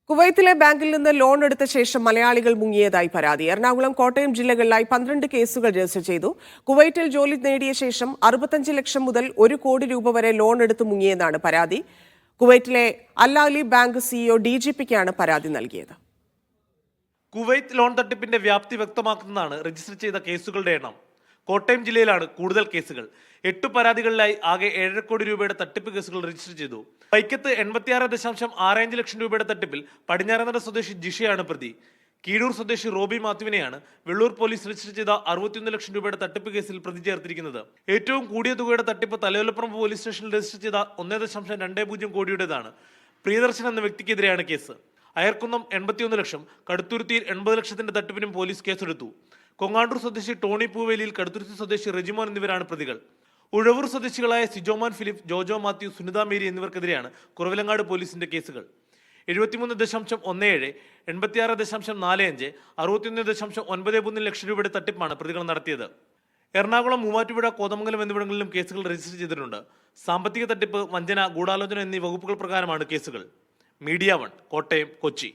കുവൈത്തിലെ ബാങ്കിൽ നിന്ന് ലോൺ എടുത്ത ശേഷം മലയാളികൾ മുങ്ങിയതായി പരാതി. എറണാകുളം, കോട്ടയം ജില്ലകളിലായി 12 കേസുകൾ രജിസ്റ്റർ ചെയ്തു. കുവൈറ്റിൽ ജോലി നേടിയ ശേഷം 65 ലക്ഷം മുതൽ 1 കോടി രൂപ വരെ ലോൺ എടുത്ത് മുങ്ങിയെന്നാണ് പരാതി. കുവൈറ്റിലെ അൽ-അലി ബാങ്ക് സിഇഒ DGPക്കാണ് പരാതി നൽകിയത്. കുവൈത്ത് ലോൺ തട്ടിപ്പിന്റെ വ്യാപ്തി വ്യക്തമാക്കുന്നതാണ് രജിസ്റ്റർ ചെയ്ത കേസുകളുടെ എണ്ണം. കോട്ടയം ജില്ലയിലാണ് കൂടുതൽ കേസുകൾ. 8 പരാതികളിലായി ആകെ 7.5 കോടി രൂപയുടെ തട്ടിപ്പ് കേസുകൾ രജിസ്റ്റർ ചെയ്തു. വൈക്കത്ത് 86.65 ലക്ഷം രൂപയുടെ തട്ടിപ്പിൽ പടിഞ്ഞാറനട സ്വദേശി ജിഷയാണ് പ്രതി. കീഴൂർ സ്വദേശി റോബി മാത്യുവിനെയാണ് വെള്ളൂർ പോലീസ് രജിസ്റ്റർ ചെയ്ത 61 ലക്ഷം രൂപയുടെ തട്ടിപ്പ് കേസിൽ പ്രതി ചേർത്തിരിക്കുന്നത്. ഏറ്റവും കൂടിയ തുകയുടെ തട്ടിപ്പ് തലയോലപ്പറമ്പ് പോലീസ് സ്റ്റേഷനിൽ രജിസ്റ്റർ ചെയ്ത 1.20 കോടിയുടേതാണ്. പ്രിയദർശൻ എന്ന വ്യക്തിക്കെതിരെയാണ് കേസ്. അയർക്കുന്നം 81 ലക്ഷം, കടുത്തുരുത്തിയിൽ 80 ലക്ഷത്തിന്റെ തട്ടിപ്പിനും പോലീസ് കേസെടുത്തു. കൊങ്ങാണ്ടൂർ സ്വദേശി ടോണി പൂവേലിയിൽ, കടുത്തുരുത്തി സ്വദേശി റെജിമോൻ എന്നിവരാണ് പ്രതികൾ. ഉഴവൂർ സ്വദേശികളായ സിജോമാൻ ഫിലിപ്പ്, ജോജോ മാത്യു, സുനിത മേരി എന്നിവർക്കെതിരെയാണ് കുറവിലങ്ങാട് പോലീസിന്റെ കേസുകൾ. 73.17, 86.45, 61.93 ലക്ഷം രൂപയുടെ തട്ടിപ്പാണ് പ്രതികൾ നടത്തിയത്. എറണാകുളം, മൂവാറ്റുപുഴ, കോതമംഗലം എന്നിവിടങ്ങളിലും കേസുകൾ രജിസ്റ്റർ ചെയ്തിട്ടുണ്ട്. സാമ്പത്തിക തട്ടിപ്പ്, വഞ്ചന, ഗൂഢാലോചന എന്നീ വകുപ്പുകൾ പ്രകാരമാണ് കേസുകൾ. മീഡിയ 1, കോട്ടയം, കൊച്ചി.